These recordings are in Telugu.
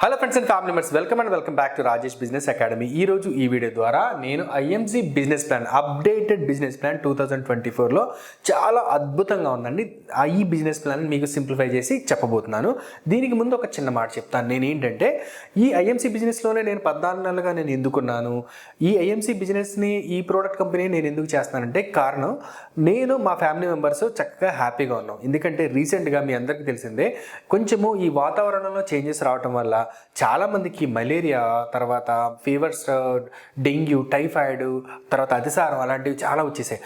Hello friends and family members, welcome back to Rajesh business academy. ఈ రోజు ఈ వీడియో ద్వారా నేను IMC business plan, updated business plan 2024లో చాలా అద్భుతంగా ఉందండి. ఈ బిజినెస్ ప్లాన్ మీకు సింప్లిఫై చేసి చెప్పబోతున్నాను. దీనికి ముందు ఒక చిన్న మాట చెప్తాను. నేను ఏంటంటే ఈ ఐఎంసీ బిజినెస్లోనే నేను 14 నెలలుగా నేను ఎందుకున్నాను, ఈ ఐఎంసీ బిజినెస్ని, ఈ ప్రోడక్ట్ కంపెనీ నేను ఎందుకు చేస్తానంటే కారణం, నేను మా ఫ్యామిలీ మెంబర్స్ చక్కగా హ్యాపీగా ఉన్నాం. ఎందుకంటే రీసెంట్గా మీ అందరికీ తెలిసిందే, కొంచెము ఈ వాతావరణంలో చేంజెస్ రావటం వల్ల చాలామందికి మలేరియా, తర్వాత ఫీవర్స్, డెంగ్యూ, టైఫాయిడ్, తర్వాత అతిసారం అలాంటివి చాలా వచ్చేసాయి.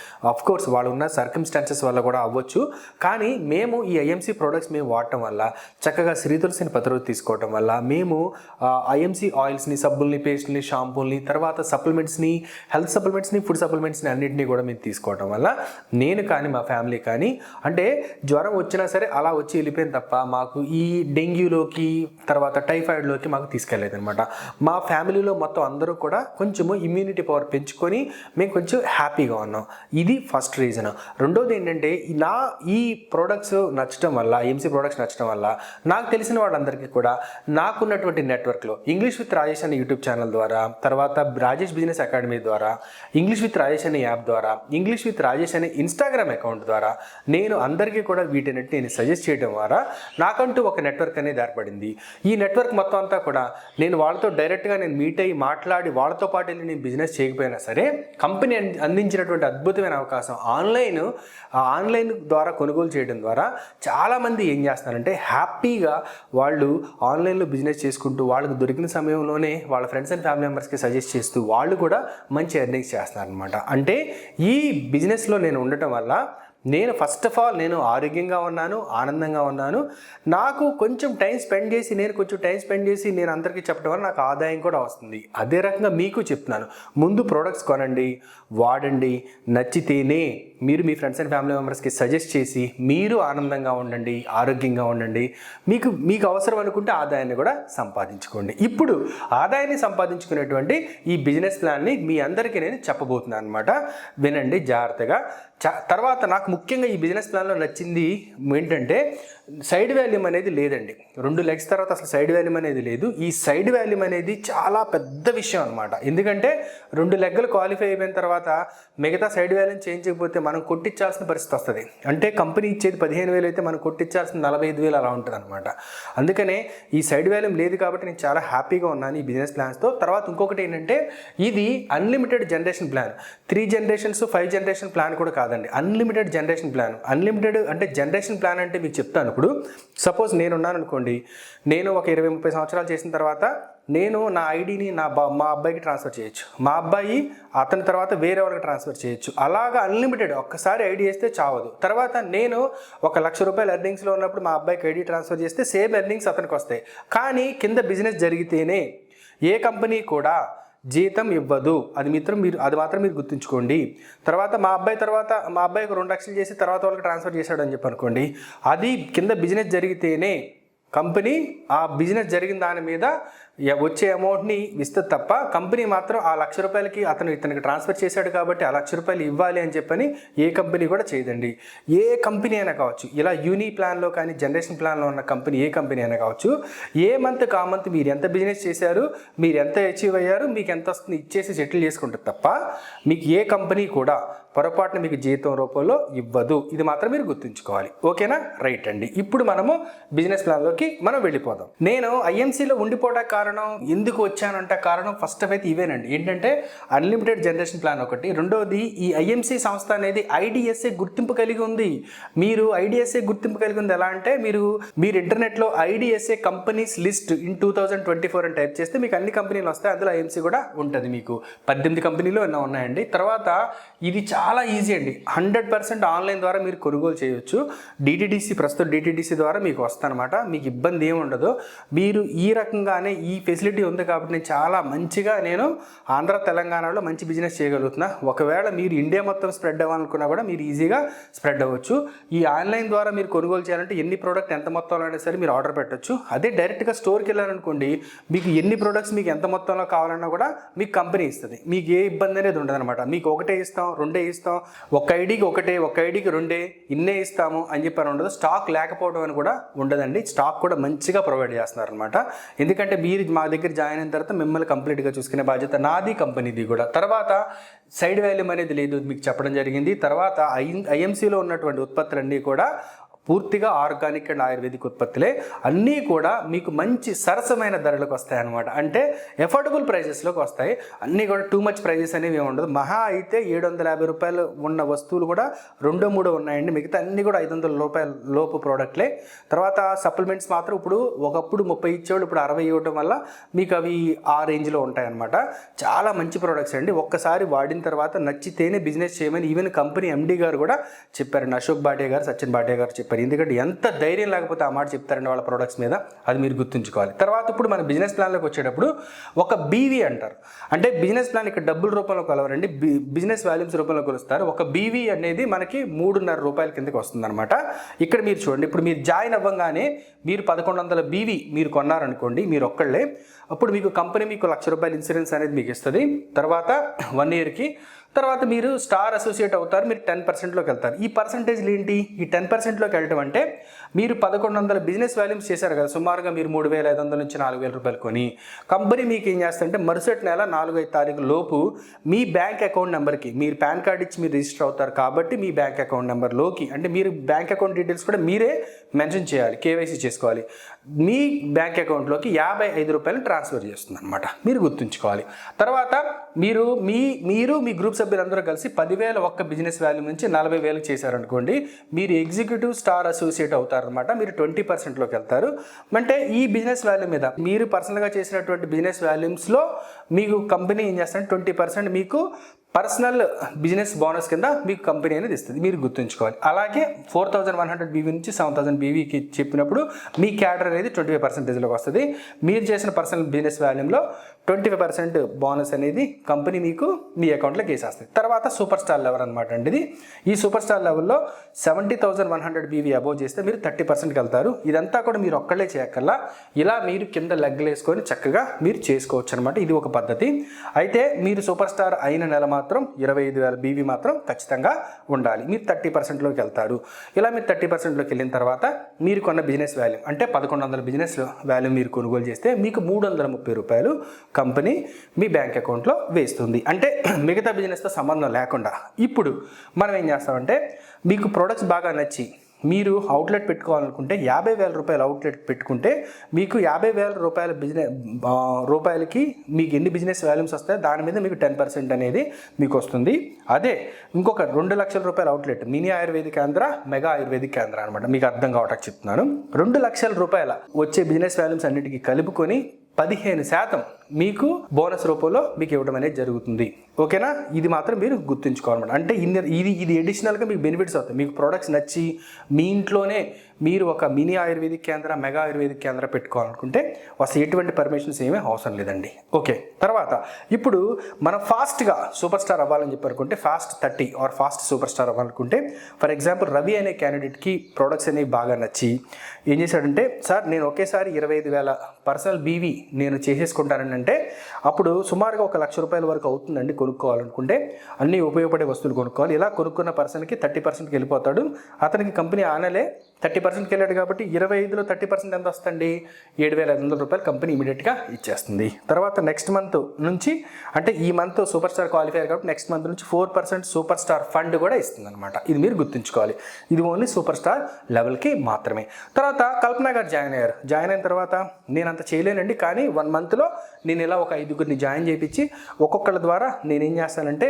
కోర్స్ వాళ్ళు ఉన్న సర్కమ్స్టాన్సెస్ వల్ల కూడా అవ్వచ్చు. కానీ మేము ఈ ఐఎంసీ ప్రోడక్ట్స్ మేము వాడటం వల్ల, చక్కగా శ్రీతులసిని ప్రతిరోజు తీసుకోవటం వల్ల, మేము ఐఎంసీ ఆయిల్స్ని, సబ్బుల్ని, పేస్ట్ని, షాంపూల్ని, తర్వాత సప్లిమెంట్స్ని, హెల్త్ సప్లిమెంట్స్ని, ఫుడ్ సప్లిమెంట్స్ని అన్నింటినీ కూడా మేము తీసుకోవటం వల్ల నేను కానీ మా ఫ్యామిలీ కానీ, అంటే జ్వరం వచ్చినా సరే అలా వచ్చి వెళ్ళిపోయింది తప్ప మాకు ఈ డెంగ్యూలోకి, తర్వాత టైఫాయిడ్లోకి మాకు తీసుకెళ్ళలేదనమాట. మా ఫ్యామిలీలో మొత్తం అందరూ కూడా కొంచెము ఇమ్యూనిటీ పవర్ పెంచుకొని మేము కొంచెం హ్యాపీగా ఉన్నాం. ఇది ఫస్ట్ రీజన్. రెండోది ఏంటంటే, ఈ ప్రోడక్ట్స్ నచ్చడం వల్ల, ఐఎంసీ ప్రోడక్ట్స్ నచ్చడం వల్ల నాకు తెలిసిన వాళ్ళందరికీ కూడా నాకున్నటువంటి నెట్వర్క్లో ఇంగ్లీష్ విత్ రాజేష్ అనే యూట్యూబ్ ఛానల్ ద్వారా, తర్వాత రాజేష్ బిజినెస్ అకాడమీ ద్వారా, ఇంగ్లీష్ విత్ రాజేష్ అనే యాప్ ద్వారా, ఇంగ్లీష్ విత్ రాజేష్ అనే ఇన్స్టాగ్రామ్ అకౌంట్ ద్వారా నేను అందరికీ కూడా వీటిని నేను సజెస్ట్ చేయడం ద్వారా నాకంటూ ఒక నెట్వర్క్ అనేది ఏర్పడింది. ఈ నెట్వర్క్ మొత్తం అంతా కూడా నేను వాళ్ళతో డైరెక్ట్గా నేను మీట్ అయ్యి మాట్లాడి వాళ్ళతో పాటు వెళ్ళి నేను బిజినెస్ చేయకపోయినా సరే, కంపెనీ అందించినటువంటి అద్భుతమైన అవకాశం ఆన్లైన్ ద్వారా కొనుగోలు చేయడం ద్వారా చాలామంది ఏం చేస్తున్నారంటే హ్యాపీగా వాళ్ళు ఆన్లైన్లో బిజినెస్ చేసుకుంటూ, వాళ్ళకి దొరికిన సమయంలోనే వాళ్ళ ఫ్రెండ్స్ అండ్ ఫ్యామిలీ మెంబర్స్కి సజెస్ట్ చేస్తూ వాళ్ళు కూడా మంచి ఎర్నింగ్స్ చేస్తున్నారు అనమాట. అంటే ఈ బిజినెస్లో నేను ఉండటం వల్ల నేను ఫస్ట్ ఆఫ్ ఆల్ నేను ఆరోగ్యంగా ఉన్నాను, ఆనందంగా ఉన్నాను. నాకు కొంచెం టైం స్పెండ్ చేసి నేను అందరికీ చెప్పడం వల్ల నాకు ఆదాయం కూడా వస్తుంది. అదే రకంగా మీకు చెప్తున్నాను, ముందు ప్రోడక్ట్స్ కొనండి, వాడండి, నచ్చితేనే మీరు మీ ఫ్రెండ్స్ అండ్ ఫ్యామిలీ మెంబర్స్కి సజెస్ట్ చేసి మీరు ఆనందంగా ఉండండి, ఆరోగ్యంగా ఉండండి. మీకు అవసరం అనుకుంటే ఆదాయాన్ని కూడా సంపాదించుకోండి. ఇప్పుడు ఆదాయాన్ని సంపాదించుకునేటువంటి ఈ బిజినెస్ ప్లాన్ని మీ అందరికీ నేను చెప్పబోతున్నాను అనమాట. వినండి జాగ్రత్తగా. తర్వాత నాకు ముఖ్యంగా ఈ బిజినెస్ ప్లాన్లో నచ్చింది ఏంటంటే, సైడ్ వాల్యూమ్ అనేది లేదండి. 2 లెగ్స్ తర్వాత అసలు సైడ్ వాల్యూమ్ అనేది లేదు. ఈ సైడ్ వాల్యూమ్ అనేది చాలా పెద్ద విషయం అనమాట. ఎందుకంటే 2 లెగ్గలు క్వాలిఫై అయిపోయిన తర్వాత మిగతా సైడ్ వాల్యూమ్ చేంజ్ చేయకపోతే మనం కొట్టించాల్సిన పరిస్థితి వస్తుంది. అంటే కంపెనీ ఇచ్చేది 15,000 అయితే మనం కొట్టించాల్సిన 45,000 అలా ఉంటుంది అనమాట. అందుకనే ఈ సైడ్ వాల్యూమ్ లేదు కాబట్టి నేను చాలా హ్యాపీగా ఉన్నాను ఈ బిజినెస్ ప్లాన్స్తో. తర్వాత ఇంకొకటి ఏంటంటే, ఇది unlimited generation plan. 3 generations 5 generation plan కూడా కాదండి, అన్లిమిటెడ్ జనరేషన్ ప్లాన్. అన్లిమిటెడ్ అంటే జనరేషన్ ప్లాన్ అంటే మీకు చెప్తాను. ఇప్పుడు సపోజ్ నేనున్నాను అనుకోండి, నేను ఒక 20-30 సంవత్సరాలు చేసిన తర్వాత నేను నా ఐడిని మా అబ్బాయికి ట్రాన్స్ఫర్ చేయొచ్చు, మా అబ్బాయి అతని తర్వాత వేరే వాళ్ళకి ట్రాన్స్ఫర్ చేయొచ్చు. అలాగా అన్లిమిటెడ్, ఒక్కసారి ఐడి వేస్తే చావదు. తర్వాత నేను 1,00,000 రూపాయలు ఎర్నింగ్స్లో ఉన్నప్పుడు మా అబ్బాయికి ఐడి ట్రాన్స్ఫర్ చేస్తే సేమ్ ఎర్నింగ్స్ అతనికి వస్తాయి. కానీ కింద బిజినెస్ జరిగితేనే ఏ కంపెనీ కూడా జీతం ఇవ్వదు. అది మాత్రం మీరు గుర్తుంచుకోండి. తర్వాత మా అబ్బాయికి 2 లక్షలు చేసి తర్వాత వాళ్ళకి ట్రాన్స్ఫర్ చేశాడు అని చెప్పి అనుకోండి, అది కింద బిజినెస్ జరిగితేనే కంపెనీ ఆ బిజినెస్ జరిగిన దాని మీద వచ్చే అమౌంట్ని ఇస్తుంది తప్ప, కంపెనీ మాత్రం ఆ 1,00,000 రూపాయలకి ఇతనికి ట్రాన్స్ఫర్ చేశాడు కాబట్టి ఆ 1,00,000 రూపాయలు ఇవ్వాలి అని చెప్పని ఏ కంపెనీ కూడా చేయదండి. ఏ కంపెనీ అయినా కావచ్చు, ఇలా యూని ప్లాన్లో కానీ జనరేషన్ ప్లాన్లో ఉన్న కంపెనీ ఏ కంపెనీ అయినా కావచ్చు, ఏ మంత్ కా మంత్ మీరు ఎంత బిజినెస్ చేశారు, మీరు ఎంత అచీవ్ అయ్యారు, మీకు ఎంత వస్తుంది ఇచ్చేసి సెటిల్ చేసుకుంటారు తప్ప మీకు ఏ కంపెనీ కూడా పొరపాటున మీకు జీతం రూపంలో ఇవ్వదు. ఇది మాత్రం మీరు గుర్తుంచుకోవాలి. ఓకేనా? రైట్ అండి. ఇప్పుడు మనము బిజినెస్ ప్లాన్లోకి మనం వెళ్ళిపోదాం. నేను ఐఎంసీలో ఉండిపోవడానికి కారణం, ఎందుకు వచ్చానంటే కారణం ఫస్ట్ ఆఫ్ అయితే ఇవేనండి. ఏంటంటే అన్లిమిటెడ్ జనరేషన్ ప్లాన్ ఒకటి. రెండోది, ఈ ఐఎంసీ సంస్థ అనేది ఐడిఎస్ఏ గుర్తింపు కలిగి ఉంది. మీరు ఐడిఎస్ఏ గుర్తింపు కలిగి ఉంది ఎలా అంటే, మీరు ఇంటర్నెట్లో ఐడిఎస్ఏ కంపెనీస్ లిస్ట్ ఇన్ 2024 అని టైప్ చేస్తే మీకు అన్ని కంపెనీలు వస్తాయి. అందులో ఐఎంసీ కూడా ఉంటుంది. మీకు 18 కంపెనీలు ఎన్నో ఉన్నాయండి. తర్వాత ఇది చాలా ఈజీ అండి. 100% ఆన్లైన్ ద్వారా మీరు కొనుగోలు చేయొచ్చు. ప్రస్తుతం డిటిడిసి ద్వారా మీకు వస్తానమాట. మీకు ఇబ్బంది ఏమి ఉండదు. మీరు ఈ రకంగానే ఈ ఫెసిలిటీ ఉంది కాబట్టి నేను ఆంధ్ర తెలంగాణలో మంచి బిజినెస్ చేయగలుగుతున్నా. ఒకవేళ మీరు ఇండియా మొత్తం స్ప్రెడ్ అవ్వాలనుకున్నా కూడా మీరు ఈజీగా స్ప్రెడ్ అవ్వచ్చు. ఈ ఆన్లైన్ ద్వారా మీరు కొనుగోలు చేయాలంటే ఎన్ని ప్రోడక్ట్ ఎంత మొత్తంలో అయినా సరే మీరు ఆర్డర్ పెట్టచ్చు. అదే డైరెక్ట్గా స్టోర్కి వెళ్ళాలనుకోండి, మీకు ఎన్ని ప్రోడక్ట్స్ మీకు ఎంత మొత్తంలో కావాలన్నా కూడా మీకు కంపెనీ ఇస్తుంది. మీకు ఏ ఇబ్బంది అనేది ఉండదు అనమాట. మీకు 1 ఇస్తాం, 2 ఇస్తాం, ఒక ఐడికి ఒకటే, ఒక ఐడికి రెండే, ఇన్నే ఇస్తాము అని చెప్పని ఉండదు. స్టాక్ లేకపోవడం అని కూడా ఉండదండి. స్టాక్ కూడా మంచిగా ప్రొవైడ్ చేస్తున్నారు అనమాట. ఎందుకంటే మీరు మా దగ్గర జాయిన్ అయిన తర్వాత మిమ్మల్ని కంప్లీట్గా చూసుకునే బాధ్యత నాది, కంపెనీది కూడా. తర్వాత సైడ్ వాల్యూమ్ అనేది లేదు, మీకు చెప్పడం జరిగింది. తర్వాత ఐఎంసీలో ఉన్నటువంటి ఉత్పత్తులన్నీ కూడా పూర్తిగా ఆర్గానిక్ అండ్ ఆయుర్వేదిక్ ఉత్పత్తులే. అన్నీ కూడా మీకు మంచి సరసమైన ధరలకు వస్తాయి అన్నమాట. అంటే ఎఫోర్డబుల్ ప్రైజెస్లోకి వస్తాయి. అన్నీ కూడా టూ మచ్ ప్రైజెస్ అనేవి ఏమి ఉండదు. మహా అయితే 750 రూపాయలు ఉన్న వస్తువులు కూడా 2-3 ఉన్నాయండి. మిగతా అన్నీ కూడా 500 రూపాయల లోపు ప్రోడక్ట్లే. తర్వాత సప్లిమెంట్స్ మాత్రం ఇప్పుడు ఒకప్పుడు 30 ఇచ్చేవాళ్ళు ఇప్పుడు 60 ఇవ్వడం వల్ల మీకు అవి ఆ రేంజ్లో ఉంటాయన్నమాట. చాలా మంచి ప్రోడక్ట్స్ అండి. ఒక్కసారి వాడిన తర్వాత నచ్చితేనే బిజినెస్ చేయమని ఈవెన్ కంపెనీ ఎండీ గారు కూడా చెప్పారండి. అశోక్ భాటియా గారు, సచిన్ భాటియా గారు చెప్పారు. ఎందుకంటే ఎంత ధైర్యం లేకపోతే ఆ మాట చెప్తారండి వాళ్ళ ప్రొడక్ట్స్ మీద, అది మీరు గుర్తుంచుకోవాలి. తర్వాత ఇప్పుడు మన బిజినెస్ ప్లాన్లోకి వచ్చేటప్పుడు ఒక బీవీ అంటారు. అంటే బిజినెస్ ప్లాన్ ఇక్కడ డబ్బుల రూపంలో కొలవరండి, బిజినెస్ వాల్యూమ్స్ రూపంలో కొలుస్తారు. ఒక బీవీ అనేది మనకి 3.5 రూపాయల కిందకి వస్తుంది అనమాట. ఇక్కడ మీరు చూడండి, ఇప్పుడు మీరు జాయిన్ అవ్వగానే మీరు 1100 బీవీ మీరు కొన్నారనుకోండి, మీరు ఒక్కళ్ళే, అప్పుడు మీకు కంపెనీ మీకు 1,00,000 రూపాయల ఇన్సూరెన్స్ అనేది మీకు ఇస్తుంది. తర్వాత 1 ఇయర్కి. తర్వాత మీరు స్టార్ అసోసియేట్ అవుతారు, మీరు 10%లోకి వెళ్తారు. ఈ పర్సంటేజ్లు ఏంటి? ఈ 10%లోకి వెళ్ళటం అంటే మీరు 1100 బిజినెస్ వాల్యూమ్స్ చేశారు కదా, సుమారుగా మీరు 3,500 నుంచి 4,000 రూపాయలు కొని, కంపెనీ మీకు ఏం చేస్తుందంటే మరుసటి నెల 4-5 తారీఖు లోపు మీ బ్యాంక్ అకౌంట్ నెంబర్కి, మీరు పాన్ కార్డ్ ఇచ్చి మీరు రిజిస్టర్ అవుతారు కాబట్టి మీ బ్యాంక్ అకౌంట్ నెంబర్లోకి, అంటే మీరు బ్యాంక్ అకౌంట్ డీటెయిల్స్ కూడా మీరే మెన్షన్ చేయాలి, కేవైసీ చేసుకోవాలి, మీ బ్యాంక్ అకౌంట్లోకి 55 రూపాయలు ట్రాన్స్ఫర్ చేస్తుంది అనమాట. మీరు గుర్తుంచుకోవాలి. తర్వాత మీరు మీ గ్రూప్ సభ్యులందరూ కలిసి 10,000 ఒక్క బిజినెస్ వాల్యూమ్ నుంచి 40,000 చేశారనుకోండి, మీరు ఎగ్జిక్యూటివ్ స్టార్ అసోసియేట్ అవుతారనమాట. మీరు 20%లోకి వెళ్తారు. అంటే ఈ బిజినెస్ వాల్యూమ్ మీద మీరు పర్సనల్గా చేసినటువంటి బిజినెస్ వాల్యూమ్స్లో మీకు కంపెనీ ఏం చేస్తారంటే 20% మీకు పర్సనల్ బిజినెస్ బోనస్ కింద మీకు కంపెనీ అనేది ఇస్తుంది, మీరు గుర్తుంచుకోవాలి. అలాగే 4,100 బీవీ నుంచి 7,000 బీవీకి చెప్పినప్పుడు మీ క్యాడర్ అనేది 25%లోకి వస్తుంది. మీరు చేసిన పర్సనల్ బిజినెస్ వాల్యూమ్లో 25% బోనస్ అనేది కంపెనీ మీకు మీ అకౌంట్లోకి వేసేస్తుంది. తర్వాత సూపర్ స్టార్ లెవెల్ అనమాట అండి ఇది. ఈ సూపర్ స్టార్ లెవెల్లో 70,100 బీవీ అబోవ్ చేస్తే మీరు 30%కి వెళ్తారు. ఇదంతా కూడా మీరు ఒక్కళ్ళే చేయక్కర్లా, ఇలా మీరు కింద లెగ్లు వేసుకొని చక్కగా మీరు చేసుకోవచ్చు అనమాట. ఇది ఒక పద్ధతి. అయితే మీరు సూపర్ స్టార్ అయిన నెల మాత్రం 25,000 బీవీ మాత్రం ఖచ్చితంగా ఉండాలి. మీరు 30%లోకి వెళ్తారు. ఇలా మీరు 30%లోకి వెళ్ళిన తర్వాత మీరు కొన్న బిజినెస్ వాల్యూమ్ అంటే 1,100 బిజినెస్ వాల్యూమ్ మీరు కొనుగోలు చేస్తే మీకు 330 రూపాయలు కంపెనీ మీ బ్యాంక్ అకౌంట్లో వేస్తుంది. అంటే మిగతా బిజినెస్తో సంబంధం లేకుండా. ఇప్పుడు మనం ఏం చేస్తామంటే మీకు ప్రొడక్ట్స్ బాగా నచ్చి మీరు అవుట్లెట్ పెట్టుకోవాలనుకుంటే 50,000 రూపాయలు అవుట్లెట్ పెట్టుకుంటే మీకు 50,000 రూపాయల రూపాయలకి మీకు ఎన్ని బిజినెస్ వాల్యూమ్స్ వస్తాయో దాని మీద మీకు 10% అనేది మీకు వస్తుంది. అదే ఇంకొక 2 లక్షల రూపాయల అవుట్లెట్, మినీ ఆయుర్వేదిక్ కేంద్ర, మెగా ఆయుర్వేదిక్ కేంద్ర అనమాట, మీకు అర్థం కావటానికి చెప్తున్నాను. 2 లక్షల రూపాయల వచ్చే బిజినెస్ వాల్యూమ్స్ అన్నిటికీ కలుపుకొని 15% మీకు బోనస్ రూపంలో మీకు ఇవ్వడం అనేది జరుగుతుంది. ఓకేనా? ఇది మాత్రం మీరు గుర్తుంచుకోవాలన్నమాట. అంటే ఇది అడిషనల్గా మీకు బెనిఫిట్స్ అవుతాయి. మీకు ప్రొడక్ట్స్ నచ్చి మీ ఇంట్లోనే మీరు ఒక మినీ ఆయుర్వేదిక్ కేంద్ర, మెగా ఆయుర్వేదిక్ కేంద్ర పెట్టుకోవాలనుకుంటే అసలు ఎటువంటి పర్మిషన్స్ ఏమీ అవసరం లేదండి. ఓకే, తర్వాత ఇప్పుడు మనం ఫాస్ట్గా సూపర్ స్టార్ అవ్వాలని చెప్పారనుకుంటే, fast 30 or fast super star అవ్వాలనుకుంటే, ఫర్ ఎగ్జాంపుల్ రవి అనే క్యాండిడేట్కి ప్రొడక్ట్స్ అనేవి బాగా నచ్చి ఏం చేశాడంటే, సార్ నేను ఒకేసారి 25,000 పర్సనల్ బీవీ నేను చేసేసుకుంటానని అంటే అప్పుడు సుమారుగా 1,00,000 రూపాయల వరకు అవుతుందండి కొనుక్కోవాలనుకుంటే. అన్ని ఉపయోగపడే వస్తువులు కొనుక్కోవాలి. ఇలా కొనుక్కున్న పర్సన్కి 30%కి వెళ్ళిపోతాడు. అతనికి కంపెనీ ఆనలే 30%కి వెళ్ళాడు కాబట్టి 25లో 30% ఎంత వస్తుంది? 7,500 రూపాయలు కంపెనీ ఇమీడియట్గా ఇచ్చేస్తుంది. తర్వాత నెక్స్ట్ మంత్ నుంచి, అంటే ఈ మంత్ సూపర్ స్టార్ క్వాలిఫైర్ కాబట్టి నెక్స్ట్ మంత్ నుంచి 4% సూపర్ స్టార్ ఫండ్ కూడా ఇస్తుంది అనమాట. ఇది మీరు గుర్తుంచుకోవాలి. ఇది ఓన్లీ సూపర్ స్టార్ లెవెల్కి మాత్రమే. తర్వాత కల్పన గారు జాయిన్ అయ్యారు. జాయిన్ అయిన తర్వాత నేను అంత చేయలేనండి, కానీ 1 మంత్లో నేను ఇలా ఒక 5గురిని జాయిన్ చేయించి ఒక్కొక్కళ్ళ ద్వారా నేనేం చేస్తానంటే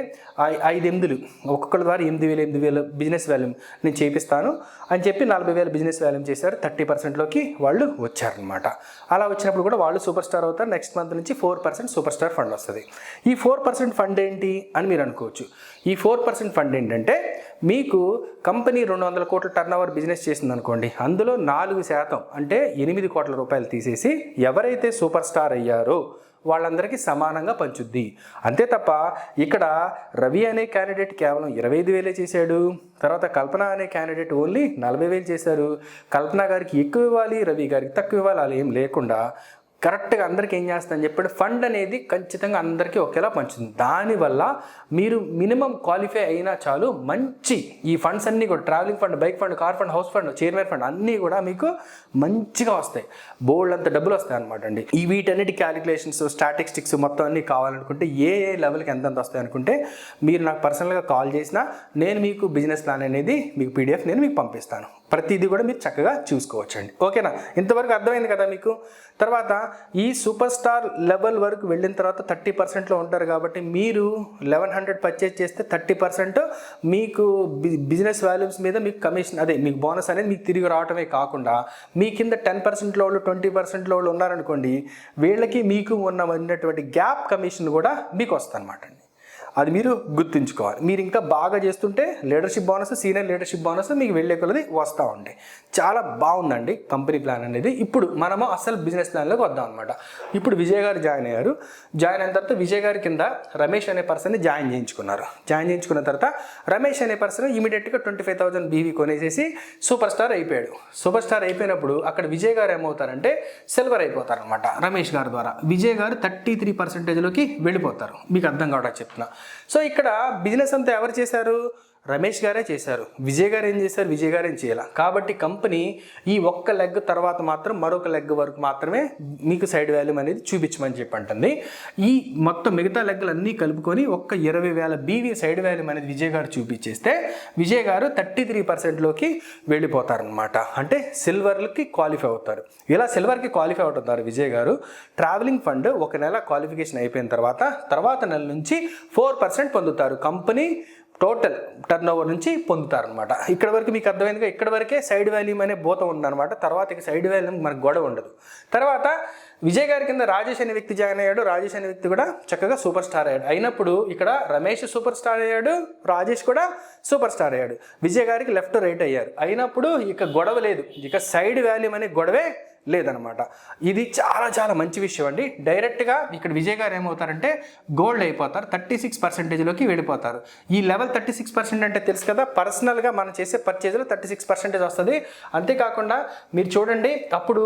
5 ఒక్కొక్కళ్ళ ద్వారా 8,000 బిజినెస్ వాల్యూమ్ నేను చేపిస్తాను అని చెప్పి 40,000 బిజినెస్ వాల్యూమ్ చేశారు. 30%లోకి వాళ్ళు వచ్చారనమాట. అలా వచ్చినప్పుడు కూడా వాళ్ళు సూపర్ స్టార్ అవుతారు. నెక్స్ట్ మంత్ నుంచి 4% సూపర్ స్టార్ ఫండ్ వస్తుంది. ఈ 4% ఫండ్ ఏంటి అని మీరు అనుకోవచ్చు. ఈ 4% ఫండ్ ఏంటంటే మీకు కంపెనీ 200 కోట్ల టర్నోవర్ బిజినెస్ చేసింది అనుకోండి, అందులో 4% అంటే 8 కోట్ల రూపాయలు తీసేసి ఎవరైతే సూపర్ స్టార్ అయ్యారో వాళ్ళందరికీ సమానంగా పంచుద్ది. అంతే తప్ప ఇక్కడ రవి అనే క్యాండిడేట్ కేవలం 25,000 చేశాడు, తర్వాత కల్పన అనే క్యాండిడేట్ ఓన్లీ 40,000 చేశారు. కల్పన గారికి ఎక్కువ ఇవ్వాలి, రవి గారికి తక్కువ ఇవ్వాలి, అలా ఏం లేకుండా కరెక్ట్గా అందరికీ ఏం చేస్తుందని చెప్పాడు, ఫండ్ అనేది ఖచ్చితంగా అందరికీ ఒకేలా పంచుతుంది. దానివల్ల మీరు మినిమం క్వాలిఫై అయినా చాలు, మంచి ఈ ఫండ్స్ అన్నీ కూడా travelling fund, bike fund, car fund, house fund, chairman fund అన్నీ కూడా మీకు మంచిగా వస్తాయి. బోల్డ్ అంత డబ్బులు వస్తాయి అనమాట అండి. ఈ వీటన్నిటి క్యాలిక్యులేషన్స్, స్టాటిస్టిక్స్ మొత్తం అన్నీ కావాలనుకుంటే ఏ లెవెల్కి ఎంతెంత వస్తాయి అనుకుంటే మీరు నాకు పర్సనల్గా కాల్ చేసినా నేను మీకు బిజినెస్ ప్లాన్ అనేది మీకు PDF నేను మీకు పంపిస్తాను. ప్రతిదీ కూడా మీరు చక్కగా చూసుకోవచ్చండి. ఓకేనా, ఇంతవరకు అర్థమైంది కదా మీకు. తర్వాత ఈ సూపర్ స్టార్ లెవెల్ వరకు వెళ్ళిన తర్వాత 30%లో ఉంటారు కాబట్టి మీరు 1100 పర్చేజ్ చేస్తే 30% మీకు బిజినెస్ వాల్యూమ్స్ మీద మీకు కమిషన్, అదే మీకు బోనస్ అనేది మీకు తిరిగి రావటమే కాకుండా మీ కింద 10%లో వాళ్ళు 20%లో వాళ్ళు ఉన్నారనుకోండి, వీళ్ళకి మీకు ఉన్నటువంటి గ్యాప్ కమిషన్ కూడా మీకు వస్తుంది అనమాట అండి. అది మీరు గుర్తుంచుకోవాలి. మీరు ఇంకా బాగా చేస్తుంటే leadership bonus, senior leadership bonus మీకు వెళ్ళే కొలది వస్తూ ఉంటాయి. చాలా బాగుందండి కంపెనీ ప్లాన్ అనేది. ఇప్పుడు మనము అసలు బిజినెస్ ప్లాన్లోకి వద్దాం అనమాట. ఇప్పుడు విజయ్ గారు జాయిన్ అయ్యారు. జాయిన్ అయిన తర్వాత విజయ్ గారి కింద రమేష్ అనే పర్సన్ని జాయిన్ చేయించుకున్నారు. జాయిన్ చేయించుకున్న తర్వాత రమేష్ అనే పర్సన్ ఇమీడియట్గా 25,000 BV కొనేసేసి సూపర్ స్టార్ అయిపోయాడు. సూపర్ స్టార్ అయిపోయినప్పుడు అక్కడ విజయ్ గారు ఏమవుతారంటే సిల్వర్ అయిపోతారు అనమాట. రమేష్ గారి ద్వారా విజయ్ గారు 33%లోకి వెళ్ళిపోతారు. మీకు అర్థం కావడానికి చెప్తున్నా. సో ఇక్కడ బిజినెస్ అంతా ఎవరు చేశారు? రమేష్ గారే చేశారు. విజయ్ గారు ఏం చేశారు? విజయ్ గారు ఏం చేయాలి. కాబట్టి కంపెనీ ఈ ఒక్క లెగ్ తర్వాత మాత్రం మరొక లెగ్ వరకు మాత్రమే మీకు సైడ్ వాల్యూమ్ అనేది చూపించమని చెప్పి అంటుంది. ఈ మొత్తం మిగతా లెగ్లన్నీ కలుపుకొని ఒక్క 20,000 BV సైడ్ వాల్యూమ్ అనేది విజయ్ గారు చూపించేస్తే విజయ్ గారు 33%లోకి వెళ్ళిపోతారనమాట. అంటే సిల్వర్కి క్వాలిఫై అవుతారు. ఇలా సిల్వర్కి క్వాలిఫై అవుతారు విజయ్ గారు. ట్రావెలింగ్ ఫండ్ ఒక నెల క్వాలిఫికేషన్ అయిపోయిన తర్వాత నెల నుంచి 4% పొందుతారు. కంపెనీ టోటల్ టర్న్ ఓవర్ నుంచి పొందుతారనమాట. ఇక్కడ వరకు మీకు అర్థమైందిగా. ఇక్కడ వరకే సైడ్ వాల్యూమ్ అనే భూతం ఉందన్నమాట. తర్వాత ఇక సైడ్ వాల్యూమ్ మనకు గొడవ ఉండదు. తర్వాత విజయ్ గారి కింద రాజేష్ అనే వ్యక్తి జాయిన్ అయ్యాడు. రాజేష్ అనే వ్యక్తి కూడా చక్కగా సూపర్ స్టార్ అయ్యాడు. అయినప్పుడు ఇక్కడ రమేష్ సూపర్ స్టార్ అయ్యాడు, రాజేష్ కూడా సూపర్ స్టార్ అయ్యాడు. విజయ్ గారికి లెఫ్ట్ రైట్ అయ్యారు. అయినప్పుడు ఇక గొడవ లేదు, ఇక సైడ్ వాల్యూమ్ అనే గొడవే లేదనమాట. ఇది చాలా చాలా మంచి విషయం అండి. డైరెక్ట్గా ఇక్కడ విజయ్ గారు ఏమవుతారంటే గోల్డ్ అయిపోతారు. 36%లోకి వెళ్ళిపోతారు. ఈ లెవెల్ 36% అంటే తెలుసు కదా, పర్సనల్గా మనం చేసే పర్చేజ్లో 36% వస్తుంది. అంతేకాకుండా మీరు చూడండి, అప్పుడు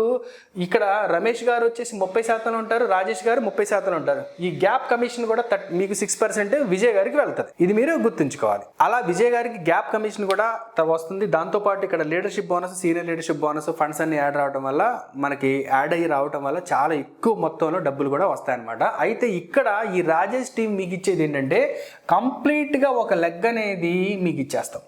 ఇక్కడ రమేష్ గారు వచ్చేసి 30% ఉంటారు, రాజేష్ గారు 30% ఉంటారు. ఈ గ్యాప్ కమిషన్ కూడా మీకు 6% విజయ్ గారికి వెళ్తుంది. ఇది మీరు గుర్తుంచుకోవాలి. అలా విజయ్ గారికి గ్యాప్ కమిషన్ కూడా వస్తుంది. దాంతోపాటు ఇక్కడ leadership bonus, senior leadership bonus, funds అన్ని యాడ్ రావడం వల్ల మనకి యాడ్ అయ్యి రావటం వల్ల చాలా ఎక్కువ మొత్తంలో డబ్బులు కూడా వస్తాయన్నమాట. అయితే ఇక్కడ ఈ రాజేష్ టీం మీకు ఇచ్చేది ఏంటంటే కంప్లీట్గా ఒక లెగ్ అనేది మీకు ఇచ్చేస్తాం,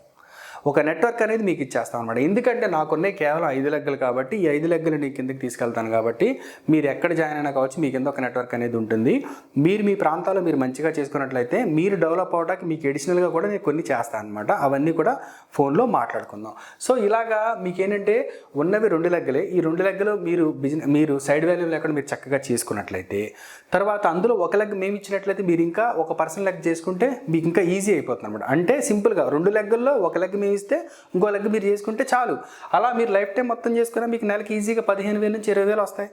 ఒక నెట్వర్క్ అనేది మీకు ఇచ్చేస్తాం అనమాట. ఎందుకంటే నాకున్నే కేవలం 5 లెగ్గలు కాబట్టి ఈ 5 లెగ్గలు నీ కిందకి తీసుకెళ్తాను కాబట్టి మీరు ఎక్కడ జాయిన్ అయినా కావచ్చు మీ కింద ఒక నెట్వర్క్ అనేది ఉంటుంది. మీరు మీ ప్రాంతాల్లో మీరు మంచిగా చేసుకున్నట్లయితే మీరు డెవలప్ అవడానికి మీకు ఎడిషనల్గా కూడా నేను కొన్ని చేస్తాను అనమాట. అవన్నీ కూడా ఫోన్లో మాట్లాడుకుందాం. సో ఇలాగా మీకు ఏంటంటే ఉన్నవి 2 లెగ్గలే. ఈ 2 లెగ్గలు మీరు సైడ్ వాల్యూ లేకుండా మీరు చక్కగా చేసుకున్నట్లయితే తర్వాత అందులో ఒక లెగ్ మేము ఇచ్చినట్లయితే మీరు ఇంకా ఒక పర్సన్ లెగ్ చేసుకుంటే మీకు ఇంకా ఈజీ అయిపోతుంది అనమాట. అంటే సింపుల్గా 2 లెగ్గల్లో ఒక లెగ్ మేము ఇస్తే ఇంకో లెగ్ మీరు చేసుకుంటే చాలు. అలా మీరు లైఫ్ టైం మొత్తం చేసుకున్నా మీకు నెలకి ఈజీగా 15,000 నుంచి 20,000 వస్తాయి.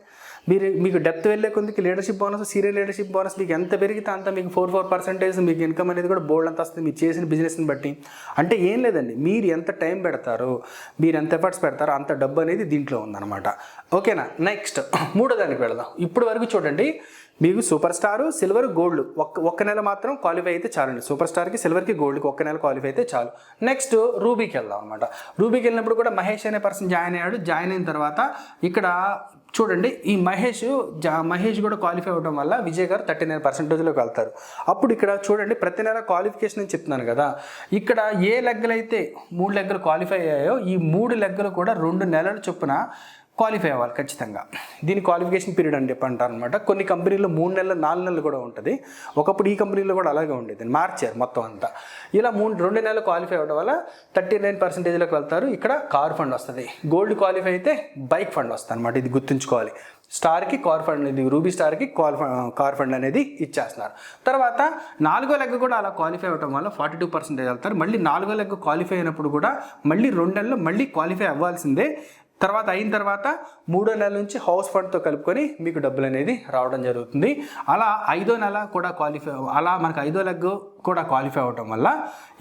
మీకు డెప్త్ వెళ్ళే కొద్దికి leadership bonus, senior leadership bonus మీకు ఎంత పెరిగితే అంత మీకు 4% మీకు ఇన్కమ్ అనేది కూడా బోల్డ్ అంత వస్తుంది మీరు చేసిన బిజినెస్ని బట్టి. అంటే ఏం లేదండి, మీరు ఎంత టైం పెడతారో, మీరు ఎంత ఎఫర్ట్స్ పెడతారో అంత డబ్బు అనేది దీంట్లో ఉందన్నమాట. ఓకేనా, నెక్స్ట్ 3వ దానికి వెళదాం. ఇప్పుడు వరకు చూడండి, మీకు సూపర్ స్టారు, సిల్వర్, గోల్డ్ ఒక్క నెల మాత్రం క్వాలిఫై అయితే చాలండి. సూపర్ స్టార్కి, సిల్వర్కి, గోల్డ్కి ఒక్క నెల క్వాలిఫై అయితే చాలు. నెక్స్ట్ రూబీకి వెళ్దాం అనమాట. రూబీకి వెళ్ళినప్పుడు కూడా మహేష్ అనే పర్సన్ జాయిన్ అయ్యాడు. జాయిన్ అయిన తర్వాత ఇక్కడ చూడండి, ఈ మహేష్ కూడా క్వాలిఫై అవ్వడం వల్ల విజయ్ గారు 39%లోకి వెళ్తారు. అప్పుడు ఇక్కడ చూడండి, ప్రతి నెల క్వాలిఫికేషన్ అని చెప్తున్నాను కదా, ఇక్కడ ఏ లెగ్గలు అయితే 3 లెగ్గలు క్వాలిఫై అయ్యాయో ఈ 3 లెగ్గలు కూడా 2 నెలల చొప్పున క్వాలిఫై అవ్వాలి ఖచ్చితంగా. దీని క్వాలిఫికేషన్ పీరియడ్ అని చెప్పి అంటారు అనమాట. కొన్ని కంపెనీల్లో 3 నెలలు 4 నెలలు కూడా ఉంటుంది. ఒకప్పుడు ఈ కంపెనీలో కూడా అలాగే ఉండేది, మార్చారు మొత్తం అంతా. ఇలా 2 నెలలు క్వాలిఫై అవ్వడం వల్ల 39%లోకి వెళ్తారు. ఇక్కడ కార్ ఫండ్ వస్తుంది. గోల్డ్ క్వాలిఫై అయితే బైక్ ఫండ్ వస్తుంది అనమాట. ఇది గుర్తుంచుకోవాలి. స్టార్కి కార్ ఫండ్, ఇది రూబీ స్టార్కి కార్ ఫండ్ అనేది ఇచ్చేస్తున్నారు. తర్వాత 4వ లెగ్ కూడా అలా క్వాలిఫై అవ్వడం వల్ల 42% వెళ్తారు. మళ్ళీ 4వ లెగ్ క్వాలిఫై అయినప్పుడు కూడా మళ్ళీ 2 నెలలు మళ్ళీ క్వాలిఫై అవ్వాల్సిందే. తర్వాత అయిన తర్వాత 3వ నెల నుంచి హౌస్ ఫండ్తో కలుపుకొని మీకు డబ్బులు అనేది రావడం జరుగుతుంది. అలా 5వ నెల కూడా అలా మనకు 5వ లెగ్ కూడా క్వాలిఫై అవడం వల్ల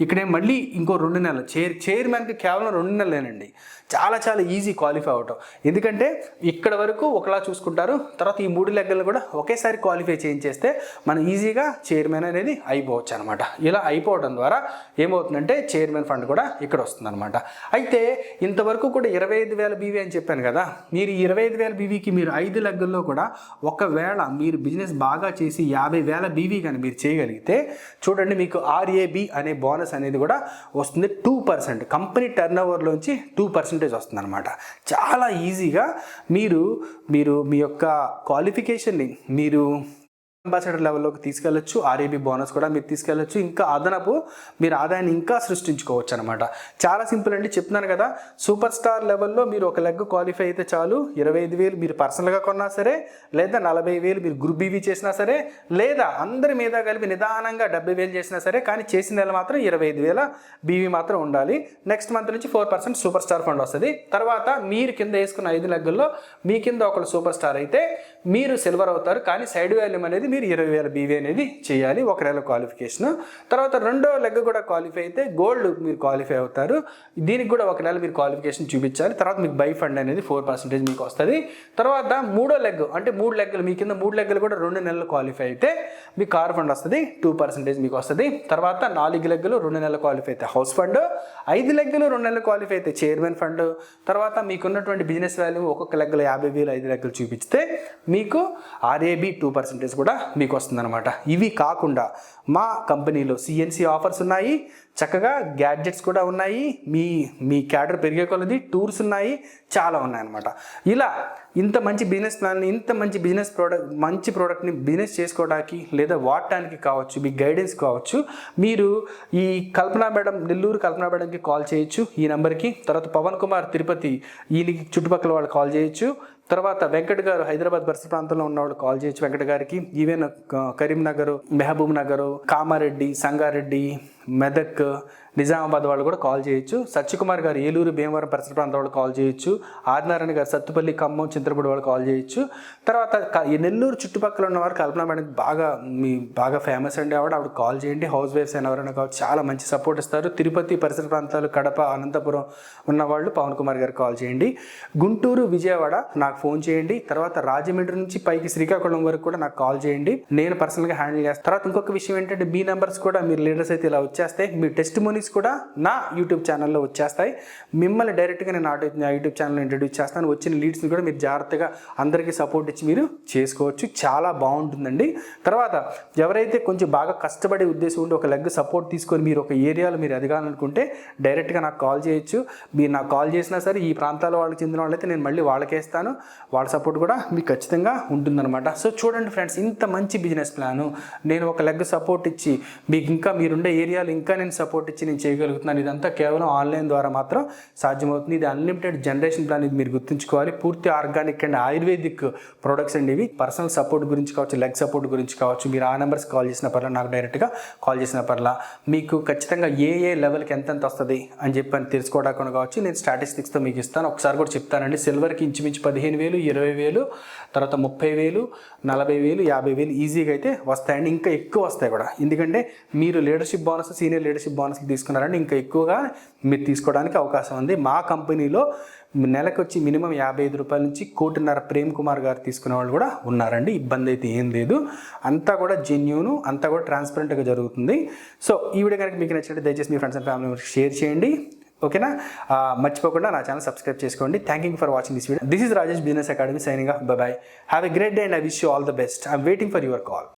ఇక్కడే మళ్ళీ ఇంకో 2 నెలలు చైర్మన్కి కేవలం 2 నెలలేనండి. చాలా చాలా ఈజీ క్వాలిఫై అవటం. ఎందుకంటే ఇక్కడ వరకు ఒకలా చూసుకుంటారు, తర్వాత ఈ 3 లెగ్గలు కూడా ఒకేసారి క్వాలిఫై చేయించేస్తే మనం ఈజీగా చైర్మన్ అనేది అయిపోవచ్చు అనమాట. ఇలా అయిపోవడం ద్వారా ఏమవుతుందంటే చైర్మన్ ఫండ్ కూడా ఇక్కడ వస్తుందన్నమాట. అయితే ఇంతవరకు కూడా 25,000 బీవీ అని చెప్పాను కదా, మీరు 25,000 బీవీకి మీరు 5 లెగ్గల్లో కూడా ఒకవేళ మీరు బిజినెస్ బాగా చేసి 50,000 బీవీ కానీ మీరు చేయగలిగితే చూడండి, మీకు RAB అనే బోనస్ అనేది కూడా వస్తుంది. 2% కంపెనీ టర్న్ ఓవర్లోంచి 2% వస్తుంది అనమాట. చాలా ఈజీగా మీరు మీ యొక్క క్వాలిఫికేషన్ని మీరు అంబాసిడర్ లెవెల్లోకి తీసుకెళ్ళచ్చు. RAB బోనస్ కూడా మీరు తీసుకెళ్ళచ్చు. ఇంకా అదనపు మీరు ఆదాయాన్ని ఇంకా సృష్టించుకోవచ్చు అనమాట. చాలా సింపుల్ అండి, చెప్తున్నాను కదా. సూపర్ స్టార్ లెవెల్లో మీరు ఒక లెగ్ క్వాలిఫై అయితే చాలు. 25,000 మీరు పర్సనల్గా కొన్నా సరే, లేదా 40,000 మీరు గ్రూప్ బీవీ చేసినా సరే, లేదా అందరి మీద కలిపి నిదానంగా 70,000 చేసినా సరే, కానీ చేసిన నెల మాత్రం 25,000 బీవీ మాత్రం ఉండాలి. నెక్స్ట్ మంత్ నుంచి 4% సూపర్ స్టార్ ఫండ్ వస్తుంది. తర్వాత మీరు కింద వేసుకున్న 5 లెగ్గుల్లో మీ కింద ఒకళ్ళు సూపర్ స్టార్ అయితే మీరు సిల్వర్ అవుతారు. కానీ సైడ్ వాల్యూమ్ అనేది మీరు 20,000 బీవీ అనేది చేయాలి, 1 నెల క్వాలిఫికేషన్. తర్వాత 2వ లెగ్ కూడా క్వాలిఫై అయితే గోల్డ్ మీరు క్వాలిఫై అవుతారు. దీనికి కూడా 1 నెల మీరు క్వాలిఫికేషన్ చూపించాలి. తర్వాత మీకు బై ఫండ్ అనేది 4% మీకు వస్తుంది. తర్వాత 3వ లెగ్ అంటే 3 లెగ్గులు మీ కింద 3 లెగ్గులు కూడా 2 నెలలు క్వాలిఫై అయితే మీకు కార్ ఫండ్ వస్తుంది, 2% మీకు వస్తుంది. తర్వాత 4 లెగ్గులు 2 నెలలు క్వాలిఫై అయితే హౌస్ ఫండ్, 5 లెగ్గులు 2 నెలలు క్వాలిఫై అయితే చైర్మన్ ఫండ్. తర్వాత మీకున్నటువంటి బిజినెస్ వాల్యూ ఒక్కొక్క లెగ్గులు 50,000, 5 లెగ్గులు చూపిస్తే మీకు RAB 2% కూడా మీకు వస్తుందన్నమాట. ఇవి కాకుండా మా కంపెనీలో CNC ఆఫర్స్ ఉన్నాయి, చక్కగా గ్యాడ్జెట్స్ కూడా ఉన్నాయి, మీ క్యాడర్ పెరిగే కొలది టూర్స్ ఉన్నాయి, చాలా ఉన్నాయన్నమాట. ఇలా ఇంత మంచి బిజినెస్ ప్లాన్ని, ఇంత మంచి మంచి ప్రోడక్ట్ని బిజినెస్ చేసుకోవడానికి లేదా వాడటానికి కావచ్చు, మీ గైడెన్స్ కావచ్చు, మీరు ఈ కల్పనా మేడం, నెల్లూరు కల్పనా మేడంకి కాల్ చేయొచ్చు ఈ నెంబర్కి. తర్వాత పవన్ కుమార్ తిరుపతి, వీళ్ళకి చుట్టుపక్కల వాళ్ళు కాల్ చేయొచ్చు. తర్వాత వెంకట్ గారు హైదరాబాద్ పరిసర ప్రాంతంలో ఉన్నవాళ్ళు కాల్ చేయొచ్చు వెంకట్ గారికి. ఈవెన్ కరీంనగర్, మహబూబ్ నగర్, కామారెడ్డి, సంగారెడ్డి, మెదక్, నిజామాబాద్ వాళ్ళు కూడా కాల్ చేయొచ్చు. సత్యకుమార్ గారు ఏలూరు, భీమవరం పరిసర ప్రాంతం వాళ్ళు కాల్ చేయొచ్చు. ఆదినారాయణ గారు సత్తుపల్లి, ఖమ్మం, చింతలపూడి వాళ్ళు కాల్ చేయొచ్చు. తర్వాత ఈ నెల్లూరు చుట్టుపక్కల ఉన్నవారు కల్పన మేడం బాగా ఫేమస్ అండి. ఆవిడ కాల్ చేయండి. హౌస్ వైఫ్స్ అయిన ఎవరైనా కావచ్చు, చాలా మంచి సపోర్ట్ ఇస్తారు. తిరుపతి పరిసర ప్రాంతాలు, కడప, అనంతపురం ఉన్నవాళ్ళు పవన్ కుమార్ గారికి కాల్ చేయండి. గుంటూరు, విజయవాడ నాకు ఫోన్ చేయండి. తర్వాత రాజమండ్రి నుంచి పైకి శ్రీకాకుళం వరకు కూడా నాకు కాల్ చేయండి, నేను పర్సనల్గా హ్యాండిల్ చేస్తాను. తర్వాత ఇంకొక విషయం ఏంటంటే, మీ నెంబర్స్ కూడా మీరు లీడర్స్ అయితే ఇలా వచ్చేస్తాయి, మీ టెస్టిమోనీస్ కూడా నా యూట్యూబ్ ఛానల్లో వచ్చేస్తాయి. మిమ్మల్ని డైరెక్ట్గా నేను నా యూట్యూబ్ ఛానల్లో ఇంట్రడ్యూస్ చేస్తాను. వచ్చిన లీడ్స్ని కూడా మీరు జాగ్రత్తగా అందరికీ సపోర్ట్ ఇచ్చి మీరు చేసుకోవచ్చు. చాలా బాగుంటుందండి. తర్వాత ఎవరైతే కొంచెం బాగా కష్టపడే ఉద్దేశం ఉండి ఒక లెగ్ సపోర్ట్ తీసుకొని మీరు ఒక ఏరియాలో మీరు ఎదగాలనుకుంటే డైరెక్ట్గా నాకు కాల్ చేయొచ్చు. మీరు నాకు కాల్ చేసినా సరే ఈ ప్రాంతాల వాళ్ళకి చెందిన వాళ్ళైతే నేను మళ్ళీ వాళ్ళకేస్తాను. వాళ్ళ సపోర్ట్ కూడా మీకు ఖచ్చితంగా ఉంటుందన్నమాట. సో చూడండి ఫ్రెండ్స్, ఇంత మంచి బిజినెస్ ప్లాను నేను ఒక లెగ్ సపోర్ట్ ఇచ్చి మీకు ఇంకా మీరుండే ఏరియాలో ఇంకా నేను సపోర్ట్ ఇచ్చి నేను చేయగలుగుతున్నాను. ఇదంతా కేవలం ఆన్లైన్ ద్వారా మాత్రం సాధ్యమవుతుంది. ఇది అన్లిమిటెడ్ జనరేషన్ ప్లాన్, ఇది మీరు గుర్తుంచుకోవాలి. పూర్తి ఆర్గానిక్ అండ్ ఆయుర్వేదిక్ ప్రొడక్ట్స్ అండి ఇవి. పర్సనల్ సపోర్ట్ గురించి కావచ్చు, లెగ్ సపోర్ట్ గురించి కావచ్చు, మీరు ఆ నెంబర్స్ కాల్ చేసిన పర్లా, నాకు డైరెక్ట్గా కాల్ చేసిన పర్లా, మీకు ఖచ్చితంగా ఏ లెవెల్కి ఎంత వస్తుంది అని చెప్పి తెలుసుకోవడానికి కావచ్చు, నేను స్టాటిస్టిక్స్తో మీకు ఇస్తాను. ఒకసారి కూడా చెప్తానండి. సిల్వర్కి ఇంచుమించు 15,000, 20,000, తర్వాత 30,000, 40,000, 50,000 ఈజీగా అయితే వస్తాయండి. ఇంకా ఎక్కువ వస్తాయి కూడా, ఎందుకంటే మీరు లీడర్షిప్ బోనస్, సీనియర్ లీడర్షిప్ బోనస్కి తీసుకున్నారంటే ఇంకా ఎక్కువగా మీరు తీసుకోవడానికి అవకాశం ఉంది. మా కంపెనీలో నెలకు వచ్చి మినిమం 55 రూపాయల నుంచి 1,50,00,000 ప్రేమ్ కుమార్ గారు తీసుకునే వాళ్ళు కూడా ఉన్నారండి. ఇబ్బంది అయితే ఏం లేదు, అంతా కూడా జెన్యూన్, అంతా కూడా ట్రాన్స్పరెంట్గా జరుగుతుంది. సో ఈ వీడియో కనుక మీకు నచ్చినట్టు దయచేసి మీ ఫ్రెండ్స్ అండ్ ఫ్యామిలీ మెంబర్స్కి షేర్ చేయండి. ఓకేనా? మర్చిపోకుండా నా ఛానల్ సబ్స్క్రైబ్ చేసుకోండి. Thank you for watching this video. This is Rajesh business academy signing off. By by. Have a great day and I wish you all the best. I'm waiting for your call.